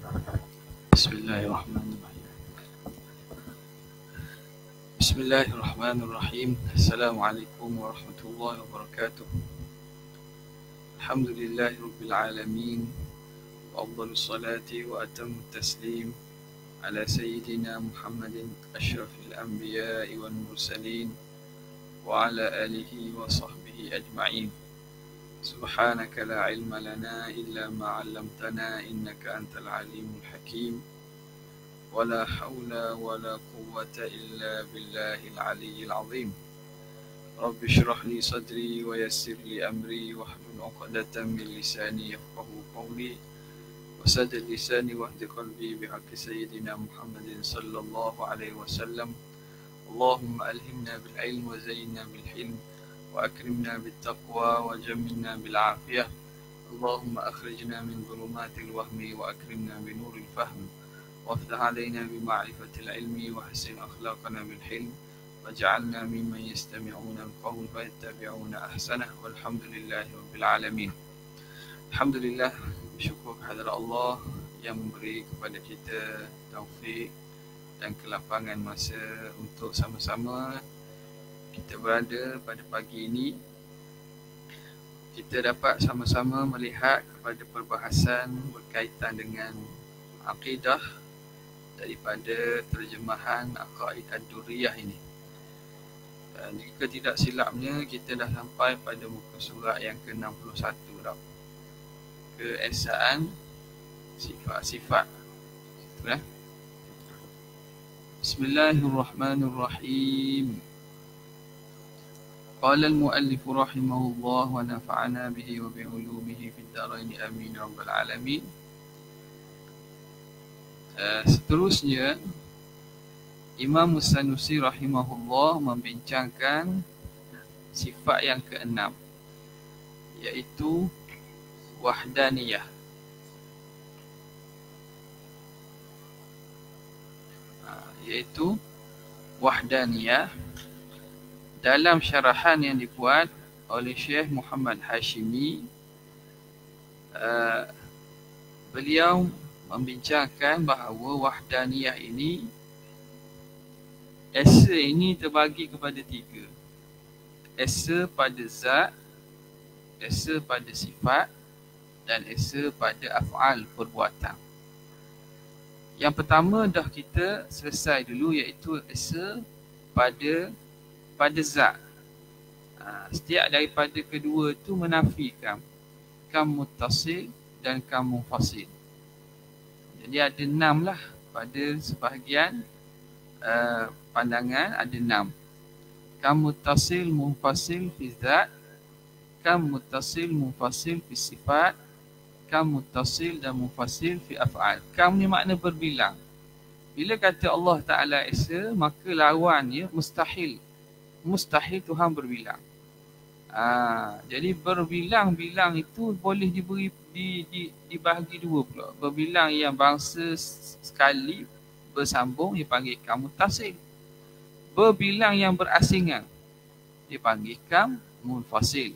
Bismillahirrahmanirrahim. Bismillahirrahmanirrahim. Assalamualaikum warahmatullahi wabarakatuh. Alhamdulillahi rabbil alamin. Wa afdhalus salati wa atammu taslim ala sayyidina Muhammadin asyrafil anbiya'i wal mursalin wa ala alihi wa sahbihi ajma'in. Subhanaka la ilma lana illa ma 'allamtana innaka antal alimul hakim. ولا حول ولا قوة إلا بالله العلي العظيم. رب اشرح لي صدري ويسر لي أمري واحلل عقدة من لساني يفقهوا قولي وسدد لساني واهد قلبي بحق سيدنا محمد صلى الله عليه وسلم. اللهم ألهمنا بالعلم وزينا بالحلم وأكرمنا بالتقوى وجملنا بالعافية. اللهم أخرجنا من ظلمات الوهم وأكرمنا بنور الفهم وافتح علينا بمعرفة العلم وحسن أخلاقنا بالحلم واجعلنا ممن يستمعون القول فيتبعون أحسنه والحمد لله رب العالمين. Alhamdulillah, bersyukur kehadrat Allah yang memberi kepada kita taufik dan kelapangan masa untuk sama-sama kita berada pada pagi ini. Kita dapat sama-sama melihat kepada perbahasan berkaitan dengan akidah daripada terjemahan Aqaid Ad-Durriyah ini. Dan jika tidak silapnya, kita dah sampai pada muka surat yang ke-61 dah. Keesaan sifat-sifat. Itulah. Bismillahirrahmanirrahim. Qala al-muallif rahimahullah wa nafa'ana bihi wa bi'ulumihi fid dharain amin rabbal alamin. Seterusnya, Imam Sanusi rahimahullah membincangkan sifat yang keenam, iaitu wahdaniyah. Iaitu wahdaniyah dalam syarahan yang dibuat oleh Syekh Muhammad Hashimi. Beliau membincangkan bahawa wahdaniyah ini, esa ini terbagi kepada tiga. Esa pada zat, esa pada sifat dan esa pada af'al, perbuatan. Yang pertama dah kita selesai dulu, iaitu esa pada zat. Setiap daripada kedua tu menafikan kam muttasil dan kam munfasil. Jadi ada 6 lah pada sebahagian pandangan, ada 6. Kam muttasil munfasil fi zat, kam muttasil munfasil fi sifat, kam muttasil dan munfasil fi af'al. Kam ni makna berbilang. Bila kata Allah Ta'ala esa, maka lawannya mustahil. Mustahil Tuhan berbilang. Jadi berbilang-bilang itu boleh dibahagi dua pula. Berbilang yang bangsa sekali bersambung dipanggil kam muttasil. Berbilang yang berasingan dipanggil kam munfasil.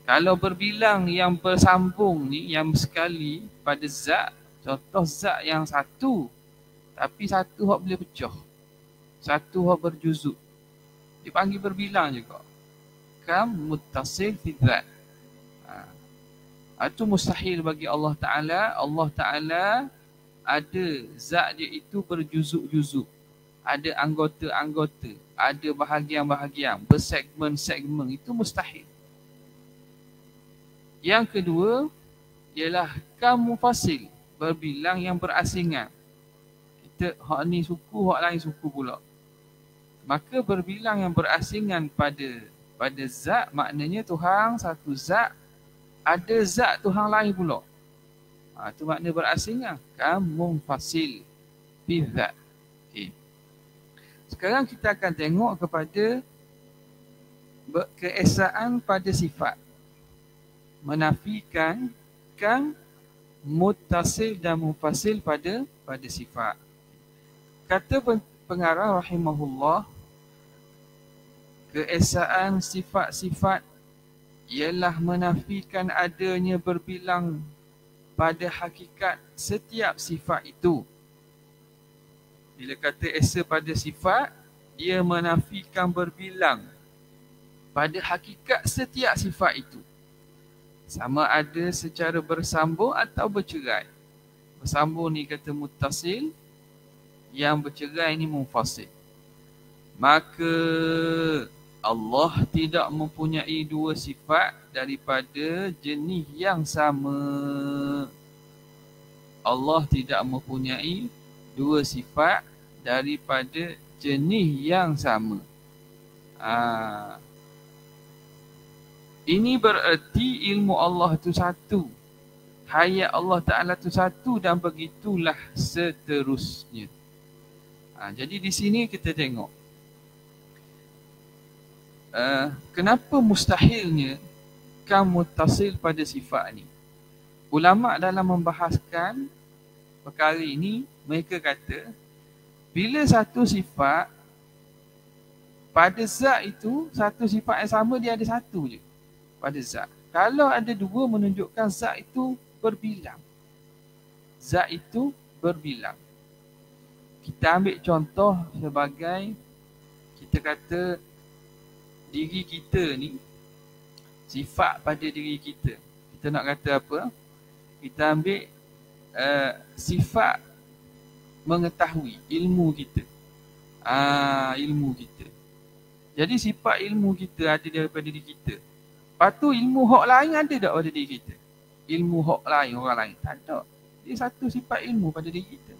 Kalau berbilang yang bersambung ni, yang sekali pada zat, contoh zat yang satu tapi satu hak boleh pecah, satu hak berjuzuk, dipanggil berbilang juga. Kam muttasil fi zat. Itu mustahil bagi Allah Ta'ala. Allah Ta'ala ada zat dia itu berjuzuk-juzuk, ada anggota-anggota, ada bahagian-bahagian, bersegmen-segmen. Itu mustahil. Yang kedua ialah kam munfasil, berbilang yang berasingan. Kita hak ni suku, hak lain suku pula. Maka berbilang yang berasingan pada zat, maknanya Tuhan satu zat, ada zat Tuhan lain pula. Itu makna berasingan. Kam munfasil fi zat. Okay. Sekarang kita akan tengok kepada keesaan pada sifat. Menafikan kam muttasil dan munfasil pada sifat. Kata pengarang rahimahullah, keesaan sifat-sifat ialah menafikan adanya berbilang pada hakikat setiap sifat itu. Bila kata esa pada sifat, ia menafikan berbilang pada hakikat setiap sifat itu. Sama ada secara bersambung atau bercerai. Bersambung ni kata muttasil, yang bercerai ni munfasil. Maka Allah tidak mempunyai dua sifat daripada jenis yang sama. Allah tidak mempunyai dua sifat daripada jenis yang sama. Ini bererti ilmu Allah itu satu. Hayat Allah Ta'ala itu satu dan begitulah seterusnya. Jadi di sini kita tengok. Kenapa mustahilnya kam muttasil pada sifat ni? Ulama dalam membahaskan perkara ini, mereka kata bila satu sifat pada zat itu, satu sifat yang sama dia ada satu je pada zat. Kalau ada dua menunjukkan zat itu berbilang. Zat itu berbilang. Kita ambil contoh sebagai kita kata diri kita ni, sifat pada diri kita. Kita nak kata apa? Kita ambil sifat mengetahui, ilmu kita. Ilmu kita. Jadi sifat ilmu kita ada daripada diri kita. Lepas tu ilmu hak lain ada tak pada diri kita? Ilmu hak lain, orang lain? Tak ada. Dia satu sifat ilmu pada diri kita.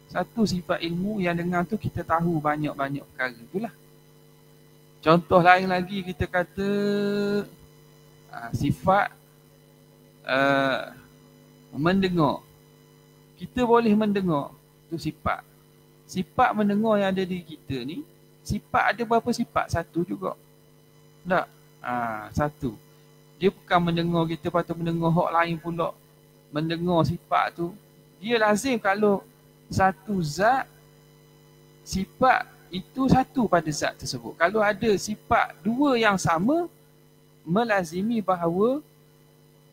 Satu sifat ilmu yang dengan tu kita tahu banyak-banyak perkara. Itulah. Contoh lain lagi kita kata sifat mendengar. Kita boleh mendengar. Itu sifat. Sifat mendengar yang ada di kita ni, sifat ada berapa sifat? Satu juga. Tak? Satu. Dia bukan mendengar kita patut mendengar hak lain pula. Mendengar sifat tu. Dia lazim kalau satu zat, sifat itu satu pada zat tersebut. Kalau ada sifat dua yang sama, melazimi bahawa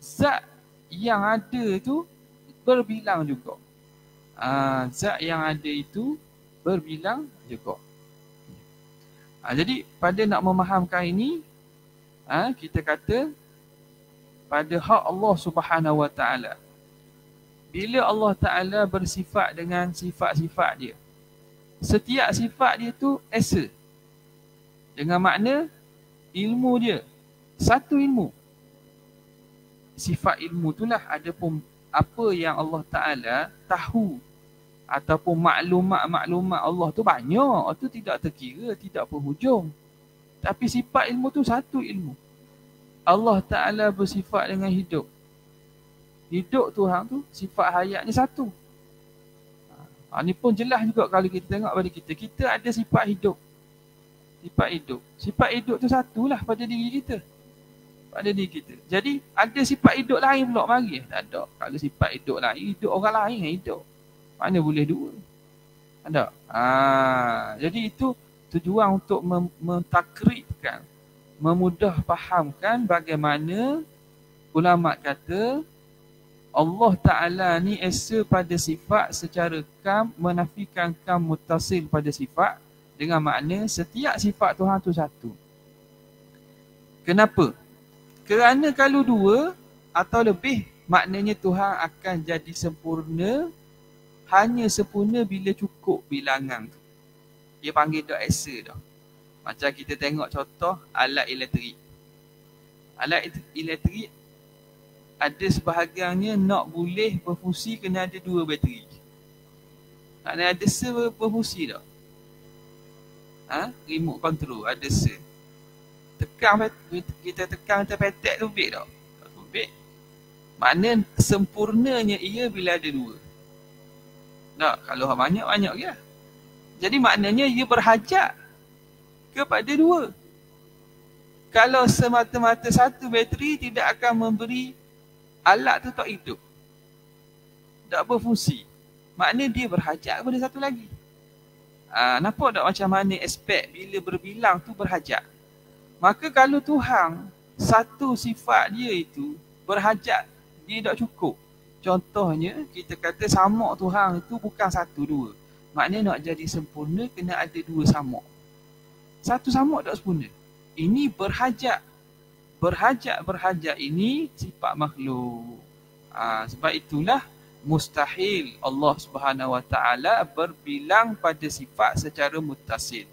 zat yang ada itu berbilang juga. Zat yang ada itu berbilang juga. Jadi pada nak memahamkan ini, kita kata pada hak Allah Subhanahu Wa Taala. Bila Allah Ta'ala bersifat dengan sifat-sifat dia, setiap sifat dia tu esa. Dengan makna ilmu dia, satu ilmu. Sifat ilmu itulah adapun apa yang Allah Ta'ala tahu ataupun maklumat-maklumat Allah tu banyak. Itu tidak terkira, tidak berhujung. Tapi sifat ilmu tu satu ilmu. Allah Ta'ala bersifat dengan hidup. Hidup Tuhan tu, sifat hayatnya satu. Ini pun jelas juga kalau kita tengok pada kita. Kita ada sifat hidup. Sifat hidup. Sifat hidup tu satulah pada diri kita. Pada diri kita. Jadi ada sifat hidup lain pula mari. Tak ada. Kalau sifat hidup lain, hidup orang lain yang hidup. Mana boleh dua? Ada. Jadi itu tujuan untuk mentakribkan, memudah fahamkan bagaimana ulama kata Allah Ta'ala ni esa pada sifat secara kam, menafikan kam muttasil pada sifat dengan makna setiap sifat Tuhan tu satu. Kenapa? Kerana kalau dua atau lebih, maknanya Tuhan akan jadi sempurna, hanya sempurna bila cukup bilangan tu. Dia panggil dah esa dah. Macam kita tengok contoh alat elektrik. Alat elektrik ada sebahagiannya nak boleh berfungsi kena ada dua bateri. Nak ada berfungsi tak? Remote control ada tekan, kita tekan petek tu bit tak? Tak bit. Makna sempurnanya ia bila ada dua. Tak, kalau banyak je. Jadi maknanya ia berhajat kepada dua. Kalau semata-mata satu bateri tidak akan memberi alat tu tak hidup. Tak berfungsi. Makna dia berhajat kepada satu lagi. Nampak tak macam mana aspek bila berbilang tu berhajat? Maka kalau Tuhan, satu sifat dia itu berhajat, dia tak cukup. Contohnya, kita kata samak Tuhan itu bukan satu dua. Maknanya nak jadi sempurna, kena ada dua samak. Satu samak tak sempurna. Ini berhajat. Berhajat ini sifat makhluk. Sebab itulah mustahil Allah Subhanahu Wa Taala berbilang pada sifat secara muttasil.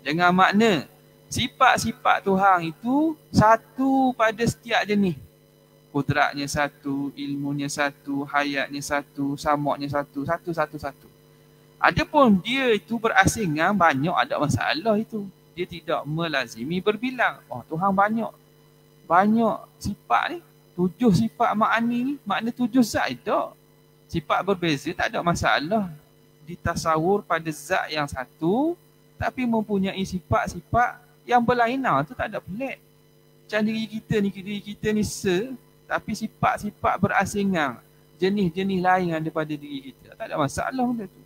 Dengan makna, sifat-sifat Tuhan itu satu pada setiap jenis. Kudratnya satu, ilmunya satu, hayatnya satu, samaknya satu. Adapun dia itu berasingan banyak, ada masalah itu. Dia tidak melazimi berbilang. Tuhan banyak sifat ni. 7 sifat ma'ani ni, makna 7 zat itu. Sifat berbeza tak ada masalah. Ditasawur pada zat yang satu, tapi mempunyai sifat-sifat yang berlainan tu tak ada pelik. Macam diri kita ni tapi sifat-sifat berasingan, jenis-jenis lain daripada diri kita. Tak ada masalah benda tu.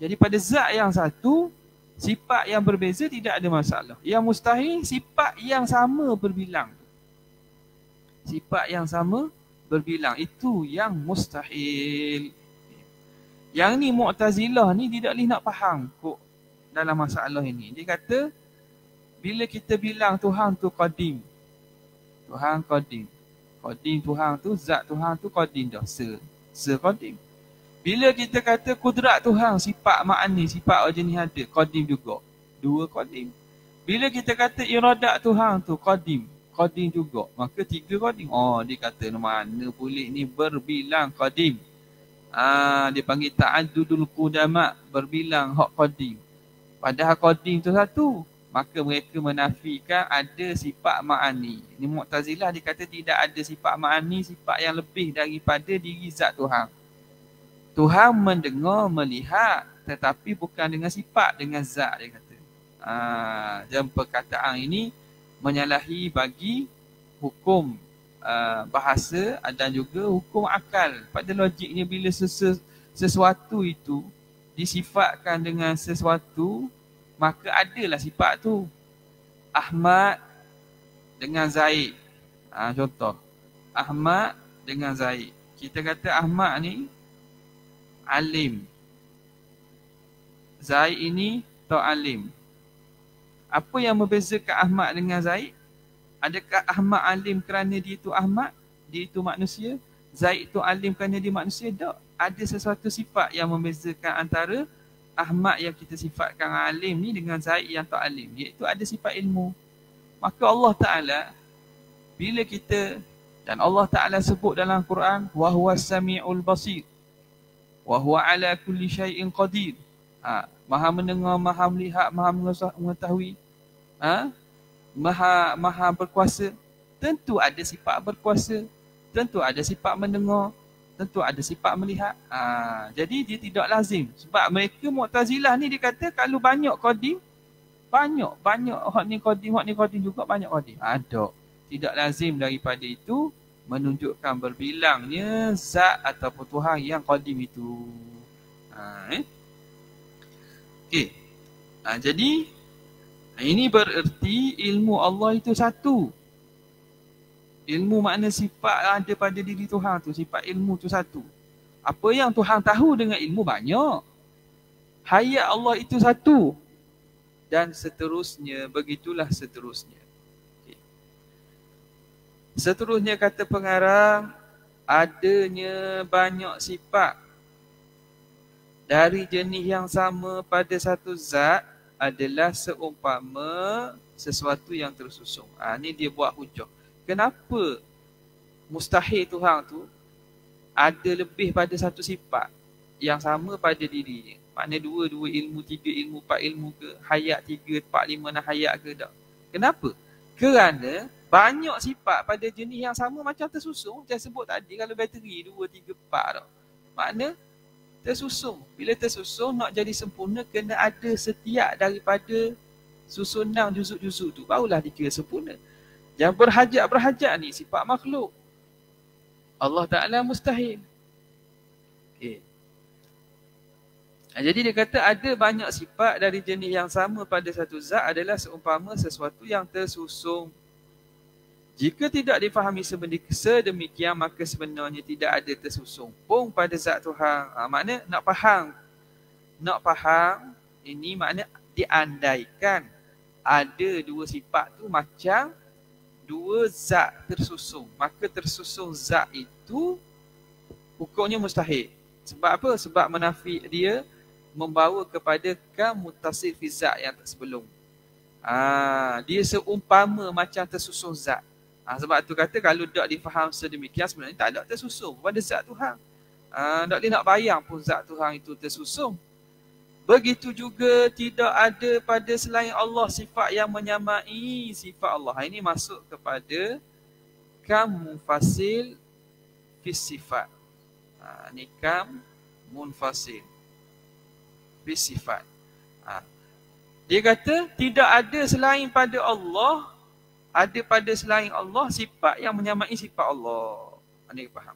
Jadi pada zat yang satu, sifat yang berbeza tidak ada masalah. Yang mustahil, sifat yang sama berbilang. Sifat yang sama berbilang. Itu yang mustahil. Yang ni Mu'tazilah ni tidak boleh nak faham kok dalam masalah ini. Dia kata, bila kita bilang Tuhan tu qadim. Tuhan qadim. Qadim Tuhan tu, zat Tuhan tu qadim dah. Se-qadim. Bila kita kata kudrat Tuhan, sifat ma'ani, sifat jenis ada, qadim juga. 2 qadim. Bila kita kata iradat Tuhan tu qadim juga. Maka 3 qadim. Dia kata mana boleh ni berbilang qadim. Dia panggil ta'addudul qudama, berbilang hak qadim. Padahal qadim tu satu. Maka mereka menafikan ada sifat ma'ani. Ini Mu'tazilah dia kata tidak ada sifat ma'ani, sifat yang lebih daripada diri zat Tuhan. Tuhan mendengar, melihat, tetapi bukan dengan sifat, dengan zat dia kata. Dan perkataan ini menyalahi bagi hukum bahasa dan juga hukum akal. Pada logiknya bila sesuatu itu disifatkan dengan sesuatu, maka adalah sifat tu. Ahmad dengan Zaid. Contoh. Ahmad dengan Zaid. Kita kata Ahmad ni alim. Zaid ini tak alim. Apa yang membezakan Ahmad dengan Zaid? Adakah Ahmad alim kerana dia itu Ahmad? Dia itu manusia? Zaid itu alim kerana dia manusia? Tak. Ada sesuatu sifat yang membezakan antara Ahmad yang kita sifatkan alim ni dengan Zaid yang tak alim, iaitu ada sifat ilmu. Maka Allah Ta'ala, bila kita, dan Allah Ta'ala sebut dalam Quran, wa huwas sami'ul basir, wa huwa ala kulli syai'in qadir. Maha mendengar, maha melihat, maha mengetahui, maha berkuasa. Tentu ada sifat berkuasa, tentu ada sifat mendengar, tentu ada sifat melihat. Jadi dia tidak lazim. Sebab mereka Mu'tazilah ni dia kata kalau banyak qadim, banyak hak ni qadim juga banyak qadim. Ada. Tidak lazim daripada itu menunjukkan berbilangnya zat ataupun Tuhan yang qadim itu. Okey. Jadi ini bererti ilmu Allah itu satu. Ilmu makna sifat ada pada diri Tuhan tu. Sifat ilmu tu satu. Apa yang Tuhan tahu dengan ilmu banyak. Hayat Allah itu satu. Dan seterusnya. Begitulah seterusnya. Okay. Seterusnya kata pengarang. Adanya banyak sifat dari jenis yang sama pada satu zat adalah seumpama sesuatu yang tersusun. Ini dia buat hujah. Kenapa mustahil Tuhan tu ada lebih pada satu sifat yang sama pada dirinya? Makna 2 ilmu, 3 ilmu, 4 ilmu ke? Hayat 3, 4, 5 dan hayat ke tak? Kenapa? Kerana banyak sifat pada jenis yang sama macam tersusun. Saya sebut tadi kalau bateri 2, 3, 4 tak? Makna tersusun. Bila tersusun nak jadi sempurna kena ada setiap daripada susunan juzuk-juzuk tu. Barulah dikira sempurna. Yang berhajat ni sifat makhluk. Allah Ta'ala mustahil. Okay. Jadi dia kata ada banyak sifat dari jenis yang sama pada satu zat adalah seumpama sesuatu yang tersusun. Jika tidak difahami sedemikian, maka sebenarnya tidak ada tersusung pun pada zat Tuhan. Makna nak faham ini makna diandaikan ada dua sifat tu macam dua zat tersusung, maka tersusung zat itu hukumnya mustahil. Sebab apa? Sebab menafi dia membawa kepada muttasil fi zat yang sebelum. Dia seumpama macam tersusung zat. Sebab tu kata kalau tak difaham sedemikian, sebenarnya tak ada tersusung pada zat Tuhan. Tak boleh nak bayang pun zat Tuhan itu tersusung. Begitu juga tidak ada pada selain Allah sifat yang menyamai sifat Allah. Ini masuk kepada munfasil fi sifat. Ni munfasil fi sifat. Dia kata tidak ada selain pada Allah, ada pada selain Allah sifat yang menyamai sifat Allah. Anda faham?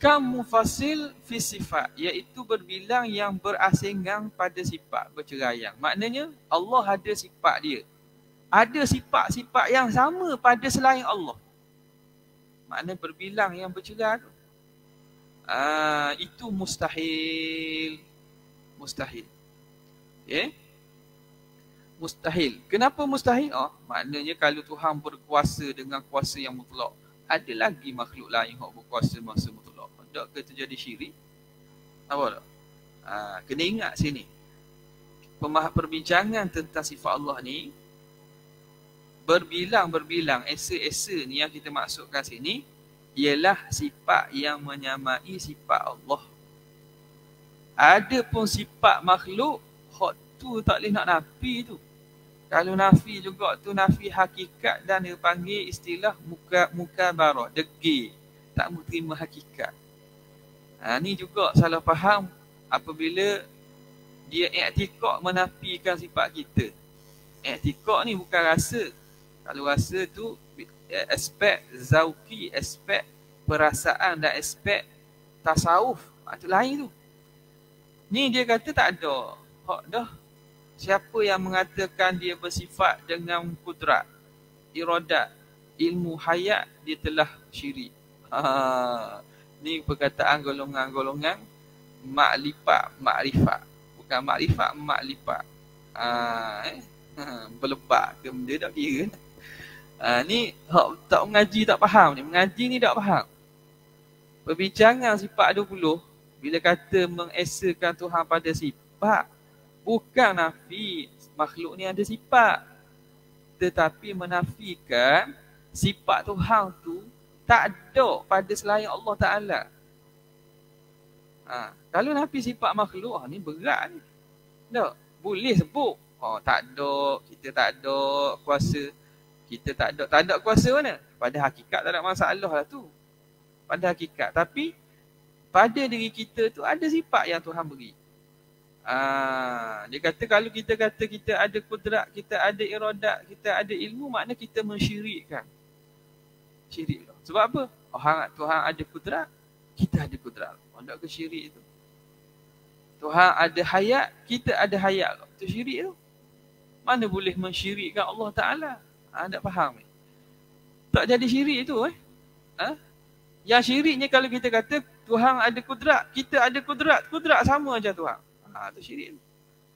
Mufasil fi sifat, iaitu berbilang yang berasingan pada sifat berceraian. Maknanya Allah ada sifat dia. Ada sifat-sifat yang sama pada selain Allah. Maknanya berbilang yang bercerai tu. Itu mustahil. Mustahil. Okay? Mustahil. Kenapa mustahil? Maknanya kalau Tuhan berkuasa dengan kuasa yang mutlak, ada lagi makhluk lain yang berkuasa masa mutlak. Tak ke terjadi syirik? Apa tak? Kena ingat sini. Perbincangan tentang sifat Allah ni berbilang, esa-esa ni yang kita maksudkan sini ialah sifat yang menyamai sifat Allah. Ada pun sifat makhluk, hak tu tak boleh nak nafi tu. Kalau nafi juga tu nafi hakikat dan dia panggil istilah mukabarah, degil. Tak mau terima hakikat. Ni juga salah faham apabila dia i'tikad menafikan sifat kita. I'tikad ni bukan rasa. Kalau rasa tu aspek zauki, aspek perasaan dan aspek tasawuf. Itu lain tu. Ni dia kata tak ada. Hak dah. Siapa yang mengatakan dia bersifat dengan kudrat, iradat, ilmu hayat, dia telah syirik. Ni perkataan golongan-golongan makrifat. Bukan makrifat. Berlebat ke benda tak kira. Ni tak mengaji tak faham ni. Mengaji ni tak faham. Perbincangan sifat 20, bila kata mengesakan Tuhan pada sifat, bukan nafi makhluk ni ada sifat. Tetapi menafikan sifat Tuhan tu tak ada pada selain Allah Ta'ala. Kalau nafi sifat makhluk, ni berat ni. Tak, boleh sebut. Tak ada, kita tak ada kuasa. Kita tak ada kuasa mana? Pada hakikat tak ada masalah lah tu. Pada hakikat. Tapi, pada diri kita tu ada sifat yang Tuhan beri. Dia kata kalau kita kata kita ada kudrat, kita ada iradat, kita ada ilmu, makna kita mensyirikkan. Syirik. Sebab apa? Tuhan ada kudrat, kita ada kudrat. Tak ke syirik tu. Tuhan ada hayat, kita ada hayat. Itu syirik tu. Mana boleh mensyirikkan Allah Ta'ala? Tak faham ni. Tak jadi syirik tu. Yang syiriknya kalau kita kata Tuhan ada kudrat, kita ada kudrat. Kudrat sama aja Tuhan. Itu syirik.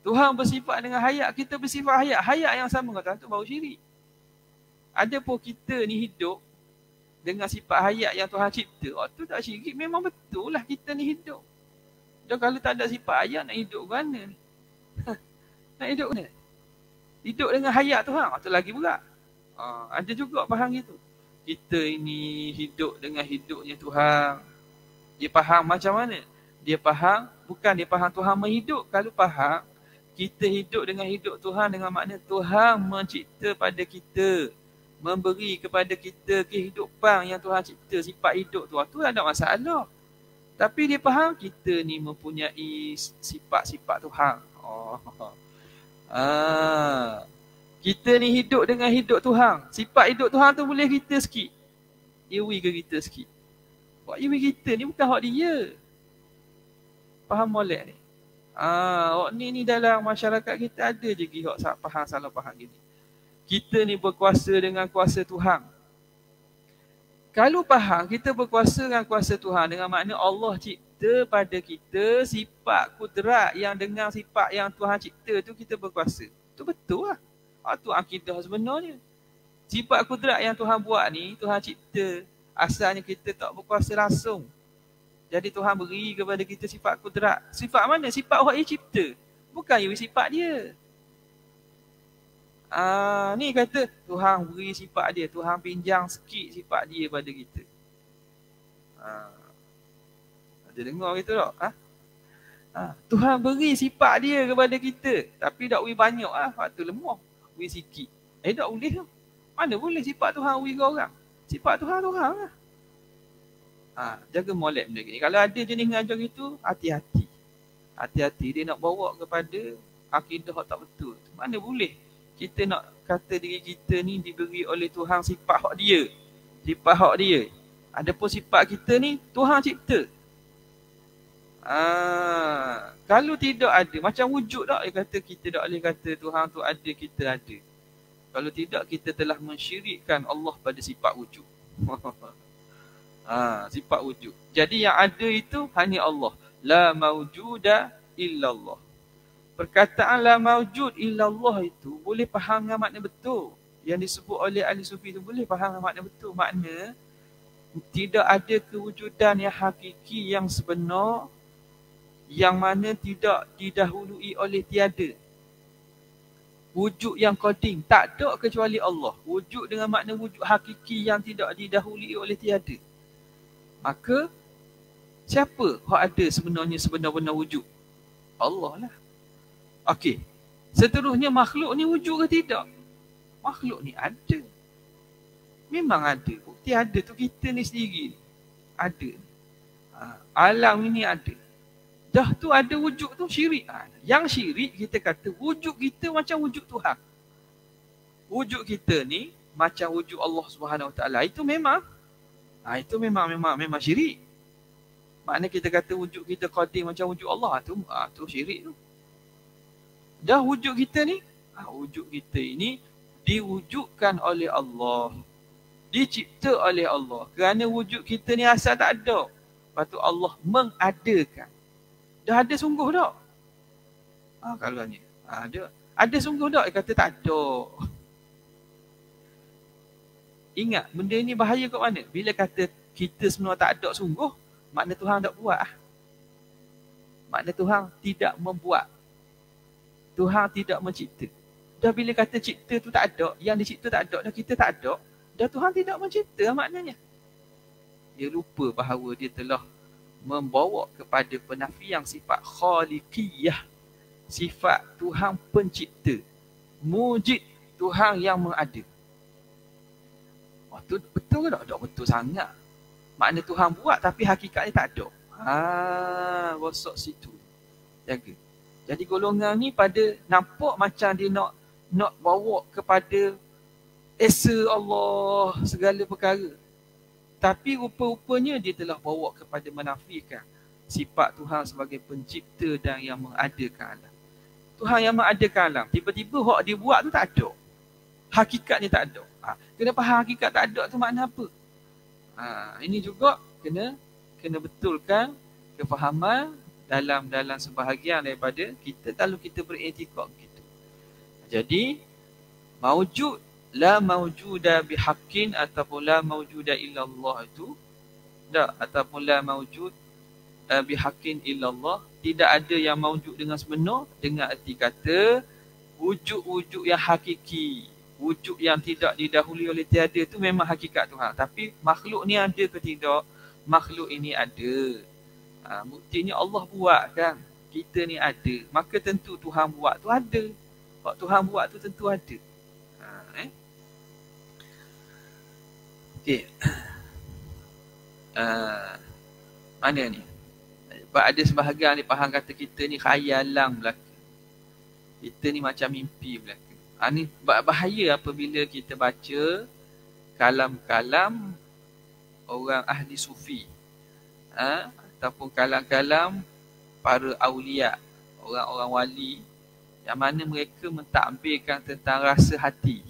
Tuhan bersifat dengan hayat, kita bersifat hayat. Hayat yang sama dengan Tuhan tu baru syirik. Ada pun kita ni hidup dengan sifat hayat yang Tuhan cipta. Tu tak syirik. Memang betul lah kita ni hidup. Dan kalau tak ada sifat hayat, nak hidup ke mana ni? Nak hidup ke mana? Hidup dengan hayat Tuhan. Tu lagi berat. Ada juga faham gitu. Kita ini hidup dengan hidupnya Tuhan. Dia faham macam mana? Dia faham, bukan dia faham Tuhan menghidup. Kalau faham, kita hidup dengan hidup Tuhan dengan makna Tuhan mencipta pada kita, memberi kepada kita kehidupan yang Tuhan cipta, sifat hidup tu. Tu ada masalah. Tapi dia faham kita ni mempunyai sifat-sifat Tuhan. Kita ni hidup dengan hidup Tuhan. Sifat hidup Tuhan tu boleh kita sikit. Iwi ke kita sikit. Buat iwi kita ni bukan hak dia. Faham molek ni? Hak ni dalam masyarakat kita ada je hak faham salah faham gini. Kita ni berkuasa dengan kuasa Tuhan. Kalau faham kita berkuasa dengan kuasa Tuhan, dengan makna Allah cipta pada kita sifat kudrat yang dengan sifat yang Tuhan cipta tu kita berkuasa. Tu betul lah. Itu akidah sebenarnya. Sifat kudrat yang Tuhan buat ni, Tuhan cipta. Asalnya kita tak berkuasa langsung. Jadi Tuhan beri kepada kita sifat kudrat. Sifat mana? Sifat orang yang cipta. Bukan sifat dia. Ni kata Tuhan beri sifat dia. Tuhan pinjam sikit sifat dia pada kita. Ada dengar gitu tak? Tuhan beri sifat dia kepada kita. Tapi tak beri banyak lah. Waktu lemah. Beri sikit. Tak boleh tu. Mana boleh sifat Tuhan beri ke orang? Sifat Tuhan lah. Jaga molek benda ni. Kalau ada jenis ngajar gitu, hati-hati. Hati-hati dia nak bawa kepada akidah tak betul. Mana boleh kita nak kata diri kita ni diberi oleh Tuhan sifat hak dia. Sifat hak dia. Adapun sifat kita ni Tuhan cipta. Kalau tidak ada, macam wujud tak dia kata kita tak boleh kata Tuhan tu ada, kita ada. Kalau tidak kita telah mensyirikkan Allah pada sifat wujud. Sifat wujud. Jadi yang ada itu hanya Allah. La mawjuda illallah. Perkataan la mawjud illallah itu boleh faham dengan makna betul. Yang disebut oleh ahli sufi itu boleh faham dengan makna betul. Makna tidak ada kewujudan yang hakiki yang sebenar yang mana tidak didahului oleh tiada. Wujud yang qadim tak ada kecuali Allah. Wujud dengan makna wujud hakiki yang tidak didahului oleh tiada. Maka siapa yang ada sebenarnya sebenar-benar wujud? Allah lah. Okey. Seterusnya makhluk ni wujud ke tidak? Makhluk ni ada. Memang ada. Bukti ada tu kita ni sendiri. Ada. Alam ini ada. Dah tu ada wujud tu syirik. Yang syirik kita kata wujud kita macam wujud Tuhan. Wujud kita ni macam wujud Allah Subhanahu Wa Taala. Itu memang syirik. Makna kita kata wujud kita qadim macam wujud Allah tu syirik tu. Dah wujud kita ni, wujud kita ini diwujudkan oleh Allah. Dicipta oleh Allah. Kerana wujud kita ni asal tak ada. Lepas tu Allah mengadakan. Dah ada sungguh tak? Kalau ni ada. Ada sungguh tak? Dia kata tak ada. Ingat, benda ni bahaya kat mana? Bila kata kita semua tak ada sungguh, makna Tuhan tak buat. Makna Tuhan tidak membuat. Tuhan tidak mencipta. Dah bila kata cipta tu tak ada, yang dicipta tak ada, dah kita tak ada, dah Tuhan tidak mencipta maknanya. Dia lupa bahawa dia telah membawa kepada penafian sifat khaliqiyah. Sifat Tuhan pencipta. Mujid, Tuhan yang mengada. Tu betul ke tak? Tak betul sangat. Makna Tuhan buat tapi hakikatnya tak ada. Rosak situ. Jaga. Jadi golongan ni pada nampak macam dia nak bawa kepada esa Allah segala perkara. Tapi rupa-rupanya dia telah bawa kepada menafikan sifat Tuhan sebagai pencipta dan yang mengadakan alam. Tuhan yang mengadakan alam. Tiba-tiba hak dia buat tu tak ada. Hakikatnya tak ada. Kena faham hakikat tak ada tu makna apa. Ini juga kena betulkan kefahaman dalam sebahagian daripada kita kalau kita beriktikad begitu. Jadi maujud la maujuda bihaqqin ataupun la maujuda illallah itu tak, ataupun la maujud bihaqqin illallah, tidak ada yang maujud dengan sebenar dengan erti kata wujud-wujud yang hakiki, wujud yang tidak didahului oleh tiada itu memang hakikat Tuhan. Tapi makhluk ni ada ke tidak? Makhluk ini ada. Buktinya Allah buat kan. Kita ni ada. Maka tentu Tuhan buat tu ada. Kalau Tuhan buat tu tentu ada. Okey. Mana ni? Sebab ada sebahagian dia faham kata kita ni khayalan belaka. Kita ni macam mimpi belaka. Ni bahaya apabila kita baca kalam-kalam orang ahli sufi. Ataupun kalam-kalam para awliya, orang-orang wali yang mana mereka mentakbirkan tentang rasa hati.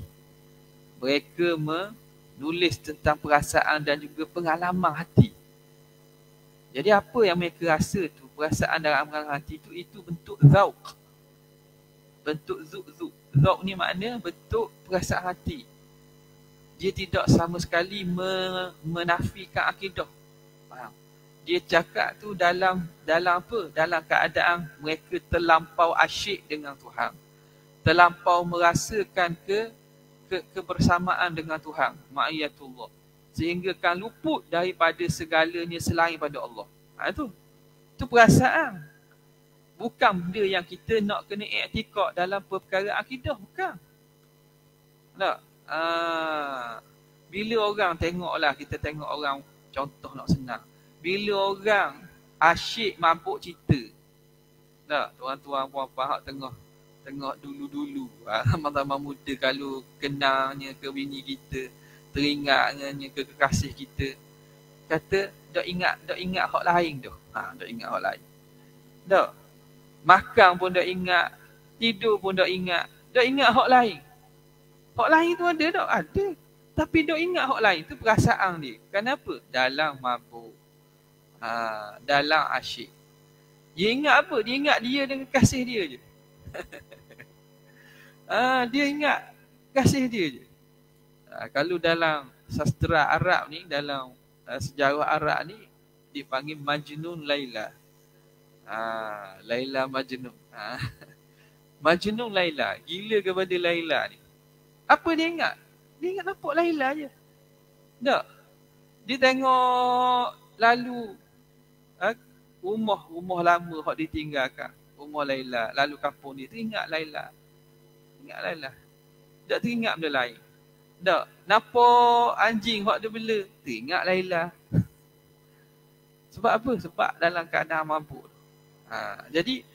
Mereka menulis tentang perasaan dan juga pengalaman hati. Jadi apa yang mereka rasa tu, perasaan dalam amalan hati tu, itu bentuk zauq. Bentuk zuk. Zauq ni makna bentuk perasaan hati. Dia tidak sama sekali menafikan akidah. Faham? Dia cakap tu dalam apa? Dalam keadaan mereka terlampau asyik dengan Tuhan. Terlampau merasakan kebersamaan dengan Tuhan. Ma'iyatullah. Sehingga kan luput daripada segalanya selain pada Allah. Itu perasaan. Bukan benda yang kita nak kena i'tikad dalam perkara akidah. Bukan. Tak? Bila orang tengoklah, kita tengok orang, contoh nak senang. Bila orang asyik mabuk cerita. Tak? Tuan-tuan puan-puan hak tengok dulu-dulu. Zaman-zaman muda kalau kenalnya ke bini kita, teringatnya ke kekasih kita, kata dak ingat hak lain tu. Dak ingat hak lain. Dak. Makan pun dak ingat, tidur pun dak ingat hak lain. Hak lain tu ada tak? Ada. Tapi dak ingat hak lain tu perasaan dia. Kenapa? Dalam mabuk. Dalam asyik. Dia ingat apa? Dia ingat dia dengan kasih dia je. Dia ingat kasih dia je. Kalau dalam sastra Arab ni, dalam sejarah Arab ni, dipanggil Majnun Laila. Laila Majnun. Majnun Laila, gila kepada Laila ni. Apa dia ingat? Dia ingat nampak Laila je. Tak? Dia tengok lalu rumah lama hak ditinggalkan. Rumah Laila, lalu kampung dia, teringat Laila. Ingat Laila. Tak teringat benda lain. Tak? Nampak anjing hak dia bela, teringat Laila. Sebab apa? Sebab dalam keadaan mabuk. Jadi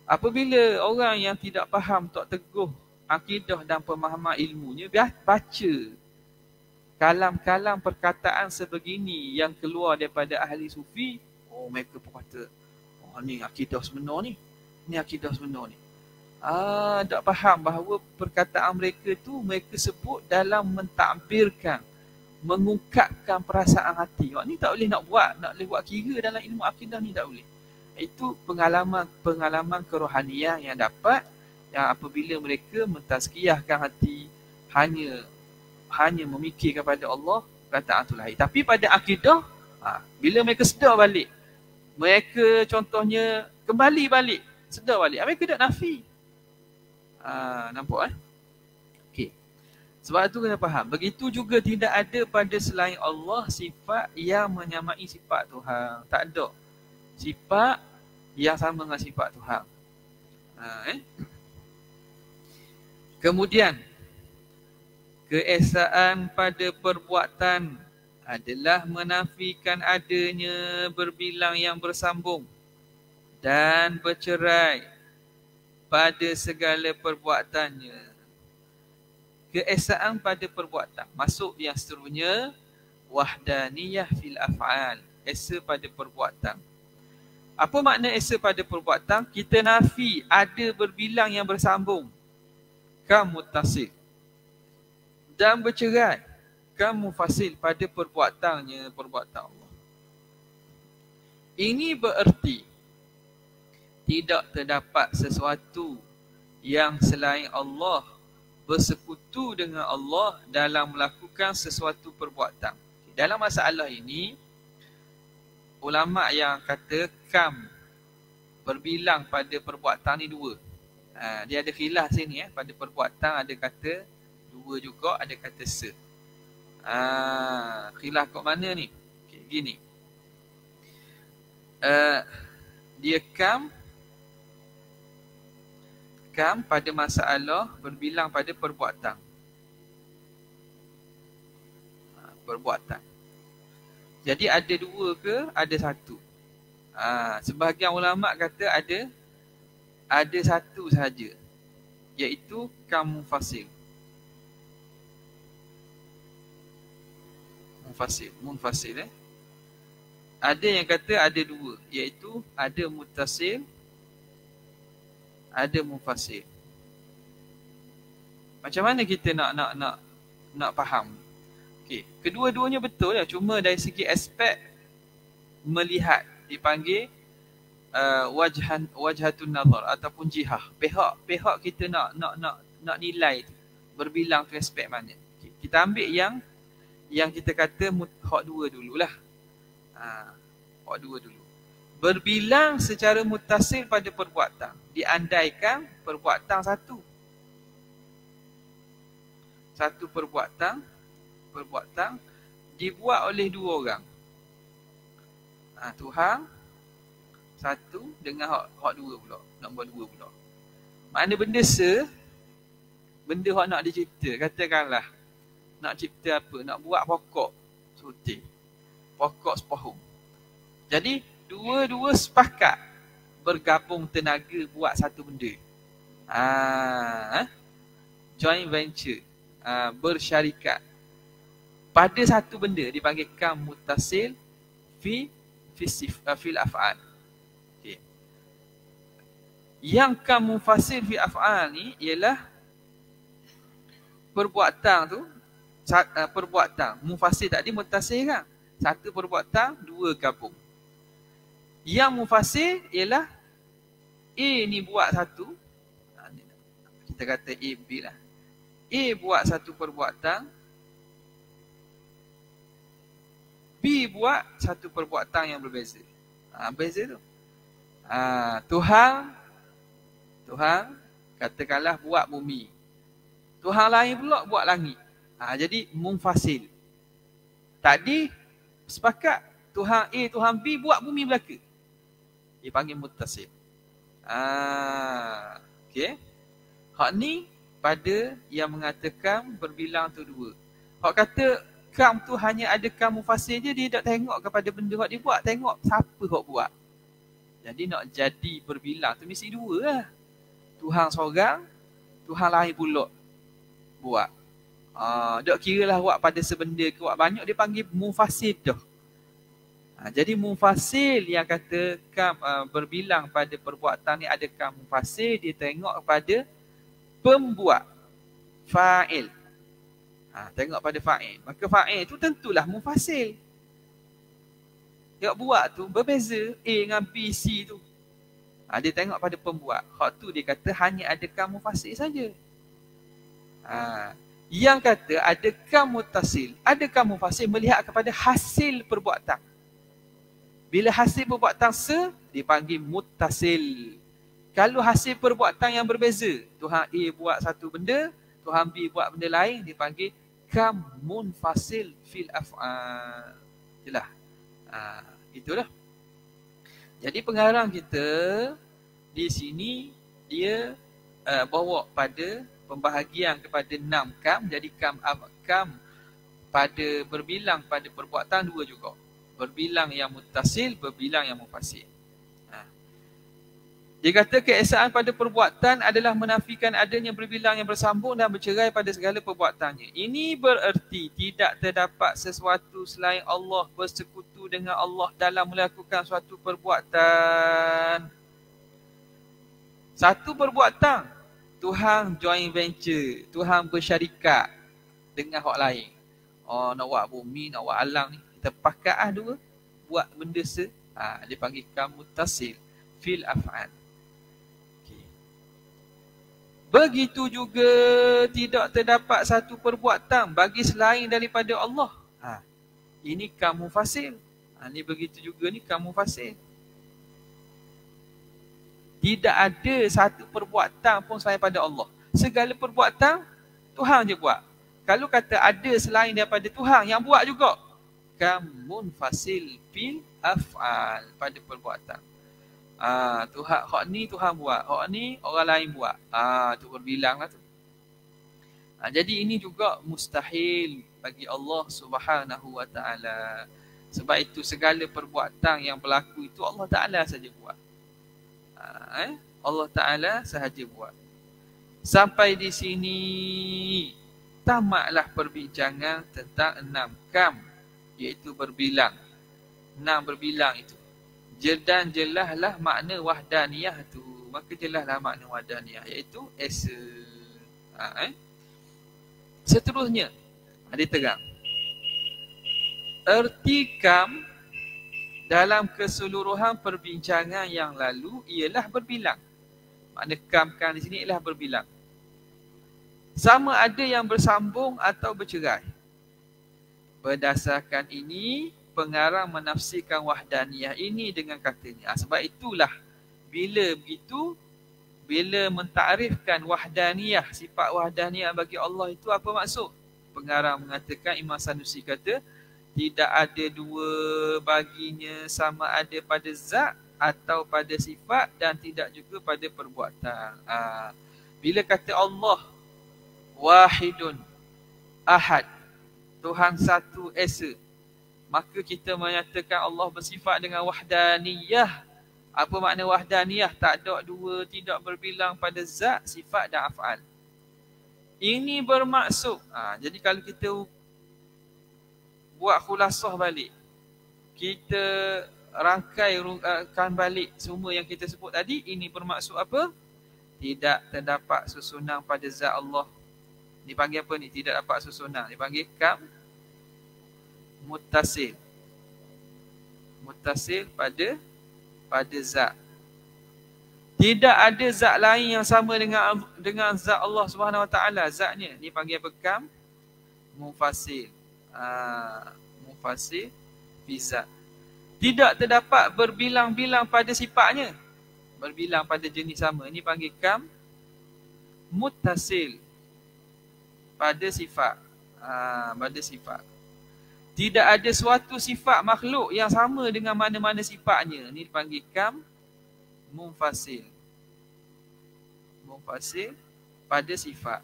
apabila orang yang tidak faham, tak teguh akidah dan pemahaman ilmunya, baca kalam-kalam perkataan sebegini yang keluar daripada ahli sufi, mereka pun kata, ni akidah sebenar ni. Ni akidah sebenar ni. Tak faham bahawa perkataan mereka tu mereka sebut dalam mentakbirkan, mengungkapkan perasaan hati. Ni tak boleh nak boleh buat kira dalam ilmu akidah ni, tak boleh. Itu pengalaman kerohanian yang dapat, yang apabila mereka mentazkiyahkan hati, hanya memikir kepada Allah, perkataan tu lahir. Tapi pada akidah, bila mereka sedar balik, mereka contohnya kembali balik, sedar balik, mereka tak nafi. Nampak Okey. Sebab tu kena faham. Begitu juga tidak ada pada selain Allah sifat yang menyamai sifat Tuhan. Tak ada sifat yang sama dengan sifat Tuhan. Kemudian, keesaan pada perbuatan adalah menafikan adanya berbilang yang bersambung dan bercerai pada segala perbuatannya. Keesaan pada perbuatan. Masuk yang seterusnya, wahdaniyah fil af'al. Esa pada perbuatan. Apa makna esa pada perbuatan? Kita nafi ada berbilang yang bersambung. Kam muttasil. Dan bercerai. Kam mufasil pada perbuatannya, perbuatan Allah. Ini bererti tidak terdapat sesuatu yang selain Allah bersekutu dengan Allah dalam melakukan sesuatu perbuatan. Dalam masalah ini, ulama yang kata kam berbilang pada perbuatan ni dua. Dia ada khilaf sini pada perbuatan, ada kata dua juga, ada kata se. Khilaf kat mana ni? Okay, gini. Dia kam pada masalah berbilang pada perbuatan. Perbuatan. Jadi ada dua ke ada satu? Sebahagian ulama kata ada satu sahaja, iaitu kam munfasil. Munfasil. Ada yang kata ada dua, iaitu ada muttasil, ada munfasil. Macam mana kita nak nak faham. Okey, kedua-duanya betul ya, cuma dari segi aspek melihat dipanggil wajhatun nazar ataupun jihah. Pihak kita nak nilai tu, berbilang tu aspek mana. Okay. Kita ambil yang kita kata hak dua dululah. Hak dua dulu. Berbilang secara mutasil pada perbuatan, diandaikan perbuatan satu. Satu perbuatan dibuat oleh dua orang. Tuhan satu dengan hak dua pula, nombor dua pula. Mana benda hak nak dicipta, katakanlah nak cipta apa, nak buat pokok sutih, pokok sepohong. Jadi dua-dua sepakat bergabung tenaga buat satu benda. Joint venture, bersyarikat pada satu benda dipanggil kam mutasil fil af'al. Okay. Yang kam mufasil fil af'al ni ialah perbuatan tu, perbuatan mufasil tadi mutasil kan, satu perbuatan dua gabung. Yang mufasil ialah A ni buat satu, kita kata A B lah. A buat satu perbuatan, B buat satu perbuatan yang berbeza. Beza tu. Tuhan katakanlah buat bumi. Tuhan lain pula buat langit. Jadi munfasil. Tadi sepakat Tuhan A, Tuhan B buat bumi belaka. Dipanggil muttasil. Okey. Hak ni pada yang mengatakan berbilang tu dua. Hak kata kam tu hanya ada kam mufasil je, dia tak tengok kepada benda hak dia buat, tengok siapa hak buat. Jadi nak jadi berbilang tu mesti dua lah. Tuhan seorang, Tuhan lain pula buat. Tak kira lah buat pada sebenda ke buat banyak, dia panggil mufasil dah. Jadi mufasil yang kata kam berbilang pada perbuatan ni ada kam mufasil, dia tengok kepada pembuat, fa'il. Tengok pada fa'il. Maka fa'il tu tentulah mufasil. Dia buat tu berbeza A dengan B, C tu. Dia tengok pada pembuat. Hak tu dia kata hanya ada kam mufasil saja. Yang kata ada kam muttasil, ada kam mufasil melihat kepada hasil perbuatan. Bila hasil perbuatan dipanggil muttasil. Kalau hasil perbuatan yang berbeza, Tuhan A buat satu benda, Tuhan B buat benda lain, dipanggil kam munfasil fil af'al. Itulah. Itulah. Jadi pengarang kita di sini dia bawa pada pembahagian kepada 6 kam. Jadi kam pada berbilang pada perbuatan dua juga. Berbilang yang muttasil, berbilang yang mufasil. Dia kata keesaan pada perbuatan adalah menafikan adanya berbilang yang bersambung dan bercerai pada segala perbuatannya. Ini bererti tidak terdapat sesuatu selain Allah bersekutu dengan Allah dalam melakukan suatu perbuatan. Satu perbuatan, Tuhan joint venture, Tuhan bersyarikat dengan hak lain. Nak buat bumi, nak buat alam ni, kita pakat dua, buat benda dia panggil kam muttasil fil af'al. Begitu juga tidak terdapat satu perbuatan bagi selain daripada Allah. Ini kam mufasil. Ini begitu juga ni kam mufasil. Tidak ada satu perbuatan pun selain pada Allah. Segala perbuatan Tuhan je buat. Kalau kata ada selain daripada Tuhan yang buat juga, kam munfasil fil af'al pada perbuatan. Tuhan, hak ni Tuhan buat, hak ni orang lain buat. Tu berbilang lah tu. Jadi ini juga mustahil bagi Allah Subhanahu wa ta'ala. Sebab itu segala perbuatan yang berlaku itu Allah Ta'ala saja buat. Allah Ta'ala sahaja buat. Sampai di sini tamatlah perbincangan tentang 6 kam, iaitu berbilang. 6 berbilang itu. Dan jelaslah makna wahdaniyah tu. Maka jelaslah makna wahdaniyah, iaitu esa. Seterusnya, Dia terang. Erti kam dalam keseluruhan perbincangan yang lalu ialah berbilang. Makna kam di sini ialah berbilang. Sama ada yang bersambung atau bercerai. Berdasarkan ini, pengarang menafsirkan wahdaniyah ini dengan katanya. Sebab itulah, bila begitu, bila mentakrifkan wahdaniyah, sifat wahdaniyah bagi Allah itu apa maksud? Pengarang mengatakan, Imam Sanusi kata, tidak ada dua baginya sama ada pada zat atau pada sifat dan tidak juga pada perbuatan. Bila kata Allah wahidun ahad, Tuhan satu esa, maka kita menyatakan Allah bersifat dengan wahdaniyah. Apa makna wahdaniyah? Tak ada dua, tidak berbilang pada zat, sifat dan af'al. Ini bermaksud, jadi kalau kita buat khulasah balik, kita rangkaikan balik semua yang kita sebut tadi, ini bermaksud apa? Tidak terdapat susunan pada zat Allah. Dipanggil apa ni? Tidak dapat susunan. Dipanggil kam muttasil. Muttasil pada zat. Tidak ada zat lain yang sama dengan zat Allah Subhanahu Wa Taala, zatnya. Ni panggil apa? Kam mufasil. Mufasil fi zat. Tidak terdapat berbilang-bilang pada sifatnya. Berbilang pada jenis sama. Ini panggil kam muttasil pada sifat. Pada sifat. Tidak ada suatu sifat makhluk yang sama dengan mana-mana sifatnya. Ini dipanggil kam munfasil. Munfasil pada sifat.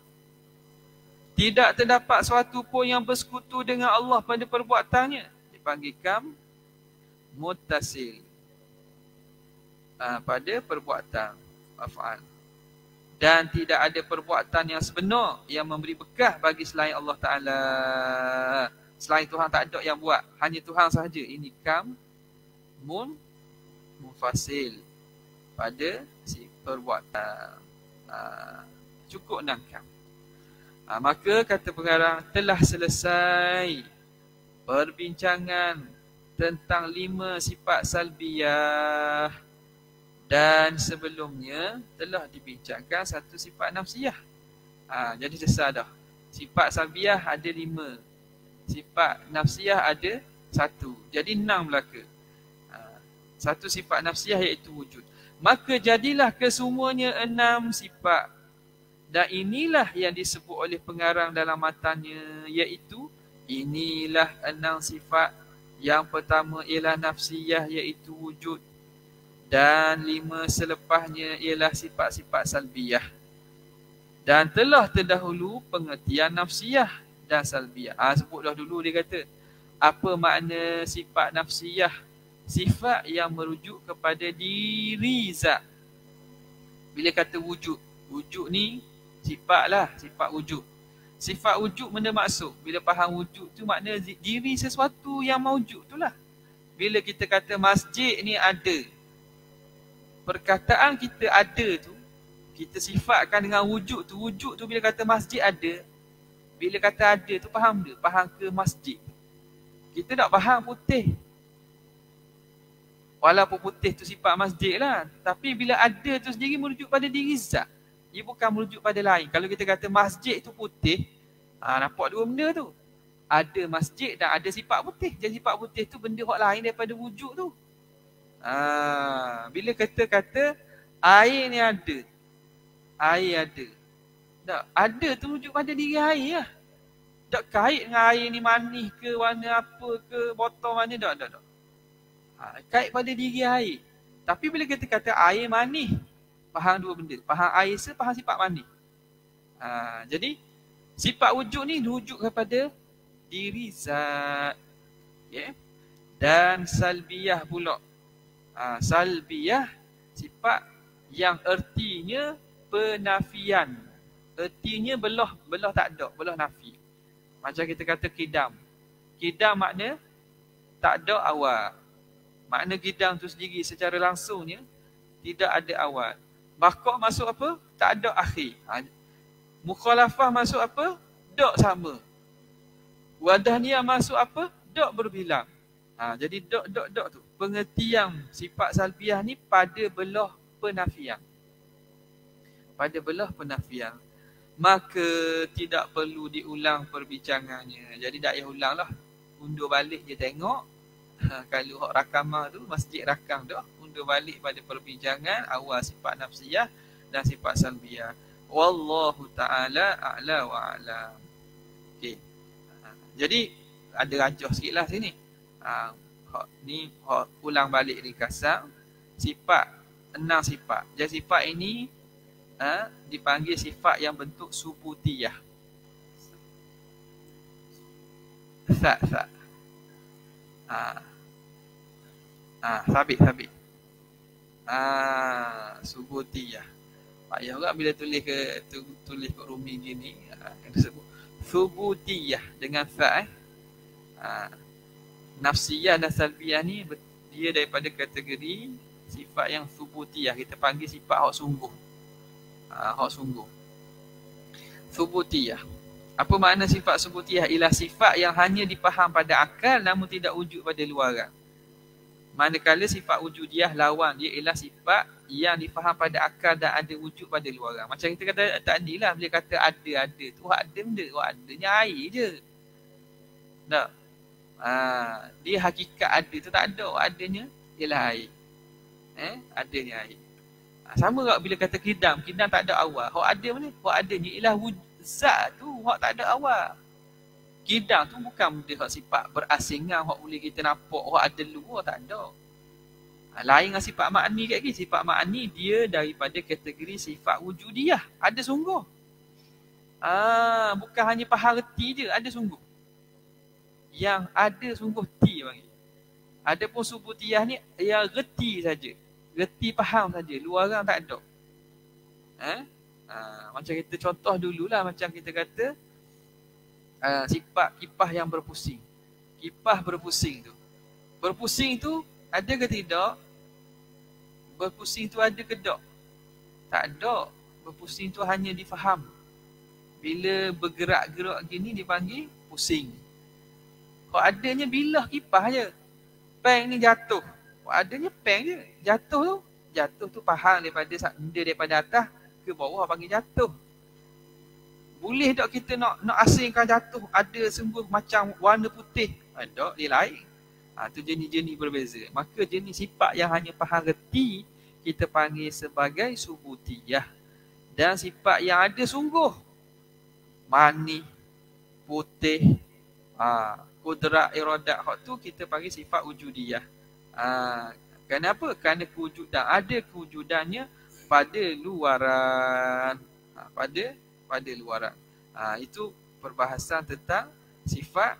Tidak terdapat suatu pun yang bersekutu dengan Allah pada perbuatannya. Dipanggil kam muttasil. Pada perbuatan. Af'al. Dan tidak ada perbuatan yang sebenar yang memberi bekah bagi selain Allah Ta'ala. Selain Tuhan tak ada yang buat. Hanya Tuhan sahaja. Ini kam munfasil pada si perbuatan. Cukup 6 kam. Maka kata pengarang, telah selesai perbincangan tentang 5 sifat salbiyah. Dan sebelumnya telah dibincangkan 1 sifat nafsiyah. Jadi selesai dah. Sifat salbiyah ada 5. Sifat nafsiyah ada 1. Jadi 6 belaka. 1 sifat nafsiyah iaitu wujud. Maka jadilah kesemuanya 6 sifat. Dan inilah yang disebut oleh pengarang dalam matanya, iaitu inilah 6 sifat. Yang pertama ialah nafsiyah, iaitu wujud. Dan 5 selepasnya ialah sifat-sifat salbiyah. Dan telah terdahulu pengertian nafsiyah dan salbiyah. Sebut dah dulu dia kata. Apa makna sifat nafsiyah? Sifat yang merujuk kepada diri zat. Bila kata wujud, wujud ni sifat lah, sifat wujud. Sifat wujud benda maksud. Bila faham wujud tu makna diri sesuatu yang mawujud tu lah. Bila kita kata masjid ni ada, perkataan kita ada tu, kita sifatkan dengan wujud tu. Wujud tu bila kata masjid ada, bila kata ada tu faham dia? Faham ke masjid? Kita tak faham putih. Walaupun putih tu sifat masjid lah. Tapi bila ada tu sendiri merujuk pada diri zat. Ia bukan merujuk pada lain. Kalau kita kata masjid tu putih, nampak dua benda tu. Ada masjid dan ada sifat putih. Jadi sifat putih tu benda hak lain daripada wujud tu. Bila kata air ni ada. Air ada. Tak, ada tu merujuk pada diri air lah. Tak kait dengan air ni manis ke, warna apa ke, botol mana, tak. Kait pada diri air. Tapi bila kita kata air manis, faham dua benda. Faham air faham sifat manis. Jadi, sifat wujud ni rujuk kepada diri zat. Okay? Dan salbiyah pula. Salbiyah, sifat yang ertinya penafian. Ertinya belah tak ada, belah nafi. Macam kita kata kidam. Kidam makna tak ada awal. Makna kidam tu sendiri secara langsungnya tidak ada awal. Baqah masuk apa? Tak ada akhir. Mukhalafah masuk apa? Tak sama. Wadahniah masuk apa? Dok berbilang. Jadi dok tu pengertian sifat salbiah ni pada belah penafian. Pada belah penafian. Maka tidak perlu diulang perbincangannya. Jadi tak payah ulang lah. Undur balik je tengok. Kalau hak rakamah tu, masjid rakam dah. Undur balik pada perbincangan awal sifat nafsiyah dan sifat salbiah. Wallahu ta'ala a'la wa a'lam. Okay. Jadi ada rajah sikit lah sini. Ni ulang balik ringkasan. Sifat, 6 sifat. Jadi sifat ini dipanggil sifat yang bentuk subutiyah. Sa. Sabit. Subutiyah. Payah juga bila tulis ke Rumi gini. Kena sebut subutiyah dengan sa. Nafsiyah dan salbiyah ni dia daripada kategori sifat yang subutiyah. Kita panggil sifat hak sungguh. Hak sungguh. Subutiyah. Apa makna sifat subutiyah? Ialah sifat yang hanya dipaham pada akal namun tidak wujud pada luaran. Manakala sifat wujudiyah lawan dia ialah sifat yang difaham pada akal dan ada wujud pada luaran. Macam kita kata tadi lah, bila kata ada tu hak ada benda, hak adanya air je. Tak. Dia hakikat ada tu tak ada, hak adanya ialah air. Adanya air. Sama juga bila kata kidam tak ada awal. Hak ada mana? Hak adanya ialah zat tu, hak tak ada awal. Kidam tu bukan benda hak sifat berasingan, hak boleh kita nampak, hak ada luar, tak ada. Lain dengan sifat ma'ani kat lagi. Sifat ma'ani dia daripada kategori sifat wujudiyah. Ada sungguh. Bukan hanya faham reti je, ada sungguh. Yang ada sungguh ti panggil. Adapun subutiyah ni yang reti saja. Reti faham saja, luaran tak ada. Macam kita contoh dululah, macam kita kata sifat kipah yang berpusing. Kipah berpusing tu. Berpusing tu ada ke tidak? Berpusing tu ada ke tak? Tak ada. Berpusing tu hanya difaham. Bila bergerak-gerak gini dipanggil pusing. Kok adanya bilah kipah je. Peng ni jatuh. Kok adanya peng je. Jatuh tu faham daripada atas ke bawah panggil jatuh. Boleh tak kita nak asingkan jatuh ada sungguh macam warna putih? Tak, dia lain. Tu jenis-jenis berbeza. Maka jenis sifat yang hanya faham reti kita panggil sebagai subutiyah. Dan sifat yang ada sungguh manis, putih, kudrat, iradat, hak tu kita panggil sifat wujudiyah. Kenapa? Kerana kewujudan, ada kewujudannya pada luaran. Pada luaran. Itu perbahasan tentang sifat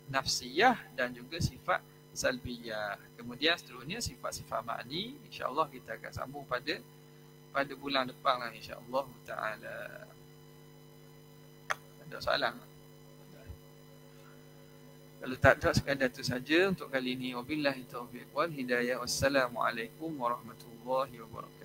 nafsiyah dan juga sifat salbiyah. Kemudian seterusnya sifat-sifat ma'ni, insya-Allah kita akan sambung pada bulan depan lah, insya-Allah taala. Ada soalan? Kalau tak ada, sekadar itu saja untuk kali ini. Wabillahi taufiq wal hidayah. Wassalamualaikum warahmatullahi wabarakatuh.